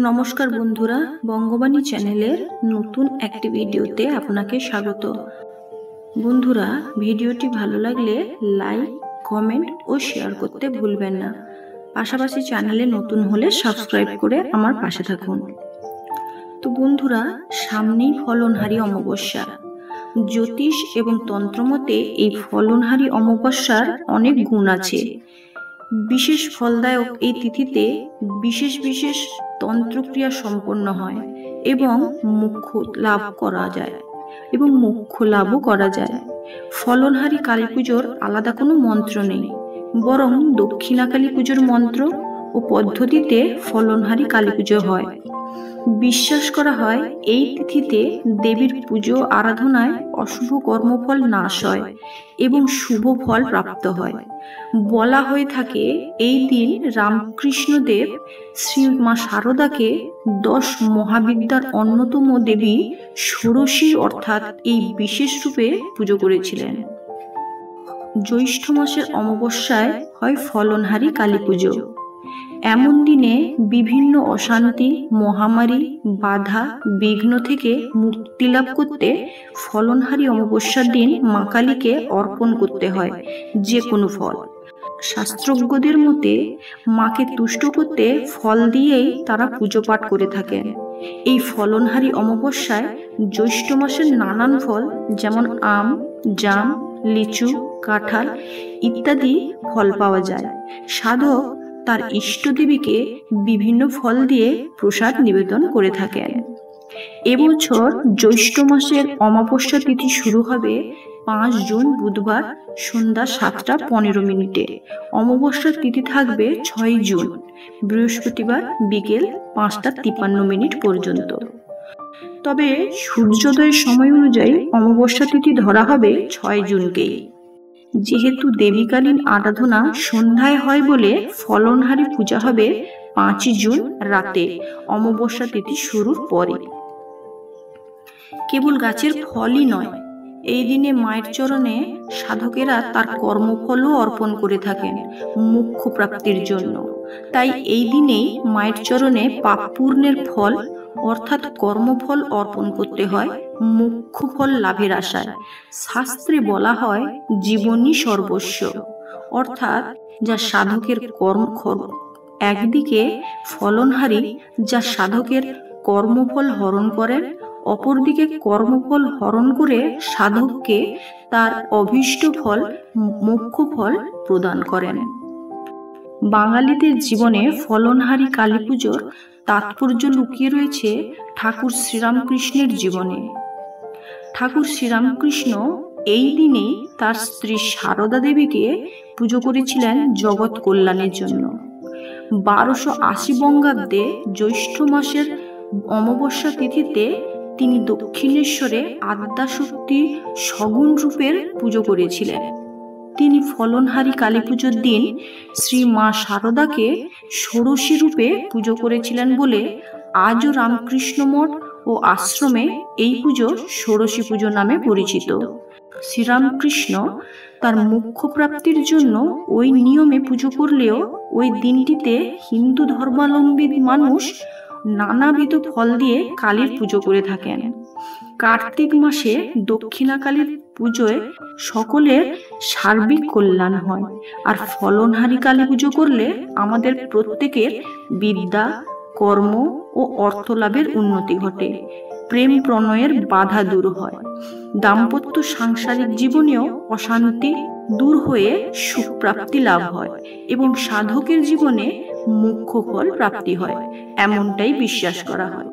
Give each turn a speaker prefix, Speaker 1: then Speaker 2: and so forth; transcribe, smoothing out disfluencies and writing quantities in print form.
Speaker 1: নমস্কার বন্ধুরা, বঙ্গবাণী চ্যানেলের নতুন একটি ভিডিওতে আপনাকে স্বাগত। বন্ধুরা, ভিডিওটি ভালো লাগলে লাইক, কমেন্ট ও শেয়ার করতে ভুলবেন না। পাশাপাশি চ্যানেলে নতুন হলে সাবস্ক্রাইব করে আমার পাশে থাকুন। তো বন্ধুরা, সামনেই ফলনহারি অমাবস্যা। জ্যোতিষ এবং তন্ত্রমতে এই ফলনহারি অমাবস্যার অনেক গুণ আছে। বিশেষ ফলদায়ক এই তিথিতে বিশেষ বিশেষ তন্ত্রক্রিয়া সম্পন্ন হয় এবং মোক্ষ লাভও করা যায়। ফলনহারি কালী পুজোর আলাদা কোনো মন্ত্র নেই, বরং দক্ষিণা কালী পুজোর মন্ত্র ও পদ্ধতিতে ফলনহারি কালী পুজো হয়। বিশ্বাস করা হয় এই তিথিতে দেবীর পুজো আরাধনায় অশুভ কর্মফল নাশ হয় এবং শুভ ফল প্রাপ্ত হয়। বলা হয়ে থাকে এই দিন রামকৃষ্ণদেব শ্রী মা শারদাকে 10 মহাবিদ্যার অন্যতম দেবী ষোড়শী অর্থাৎ এই বিশেষ রূপে পুজো করেছিলেন। জ্যৈষ্ঠ মাসের অমাবস্যায় হয় ফলনহারি কালী পুজো। এমন দিনে বিভিন্ন অশান্তি, মহামারী, বাধা, বিঘ্ন থেকে মুক্তি লাভ করতে ফলনহারি অমাবস্যার দিন মা কালীকে অর্পণ করতে হয় যে কোনো ফল। শাস্ত্রজ্ঞদের মতে মাকে তুষ্ট করতে ফল দিয়েই তারা পুজো পাঠ করে থাকেন। এই ফলনহারি অমাবস্যায় জ্যৈষ্ঠ মাসের নানান ফল যেমন আম, জাম, লিচু, কাঁঠাল ইত্যাদি ফল পাওয়া যায়। সাধক তার ইষ্টদেবীকে বিভিন্ন ফল দিয়ে প্রসাদ নিবেদন করে থাকেন। এবছর জ্যৈষ্ঠ মাসের অমাবস্যা তিথি শুরু হবে 5 জুন বুধবার সন্ধ্যা 7:15। অমাবস্যার তিথি থাকবে 6 জুন বৃহস্পতিবার বিকেল 5:53 পর্যন্ত। তবে সূর্যোদয়ের সময় অনুযায়ী অমাবস্যা তিথি ধরা হবে 6 জুনকেই। যেহেতু দেবীকালীন আরাধনা সন্ধ্যায় হয় বলে ফলনহারি পূজা হবে 5 জুন রাতে অমাবস্যা তিথি শুরুর পরে। কেবল গাছের ফলই নয়, এই দিনে মায়ের চরণে সাধকেরা তার কর্মফলও অর্পণ করে থাকেন মোক্ষ প্রাপ্তির জন্য। তাই এই দিনেই মায়ের চরণে পাপ পূর্ণের ফল অর্থাৎ কর্মফল অর্পণ করতে হয় মোক্ষ ফল লাভের আশায়। শাস্ত্রে বলা হয় জীবনই সর্বস্ব, অর্থাৎ যা সাধকের একদিকে ফলনহারি যা সাধকের কর্মফল হরণ করেন, অপরদিকে কর্মফল হরণ করে সাধককে তার অভীষ্ট ফল মোক্ষ ফল প্রদান করেন। বাঙালিদের জীবনে ফলনহারি কালী পুজোর তাৎপর্য লুকিয়ে রয়েছে ঠাকুর শ্রীরামকৃষ্ণের জীবনে। ঠাকুর শ্রীরামকৃষ্ণ এই দিনেই তার স্ত্রী সারদা দেবীকে পুজো করেছিলেন জগৎ কল্যাণের জন্য। 1280 বঙ্গাব্দে জ্যৈষ্ঠ মাসের অমাবস্যা তিথিতে তিনি দক্ষিণেশ্বরে আদ্যাশক্তি সগুণ রূপের পুজো করেছিলেন। তিনি ফলনহারি কালী পুজোর দিন শ্রী মা শারদাকে ষোড়শী রূপে পুজো করেছিলেন বলে আজও রামকৃষ্ণ মঠ ও আশ্রমে এই পুজো ষোড়শী পুজো নামে পরিচিত। শ্রীরামকৃষ্ণ তার মোক্ষ প্রাপ্তির জন্য ওই নিয়মে পুজো করলেও ওই দিনটিতে হিন্দু ধর্মাবলম্বী মানুষ নানাবিধ ফল দিয়ে কালীর পুজো করে থাকেন। কার্তিক মাসে দক্ষিণা কালীর পুজোয় সকলের সার্বিক কল্যাণ হয়, আর ফলনহারি কালী পুজো করলে আমাদের প্রত্যেকের বিদ্যা, কর্ম ও অর্থ লাভের উন্নতি ঘটে, প্রেম প্রণয়ের বাধা দূর হয়, দাম্পত্য সাংসারিক জীবনেও অশান্তি দূর হয়ে সুখ প্রাপ্তি লাভ হয় এবং সাধকের জীবনে মোক্ষ ফল প্রাপ্তি হয়, এমনটাই বিশ্বাস করা হয়।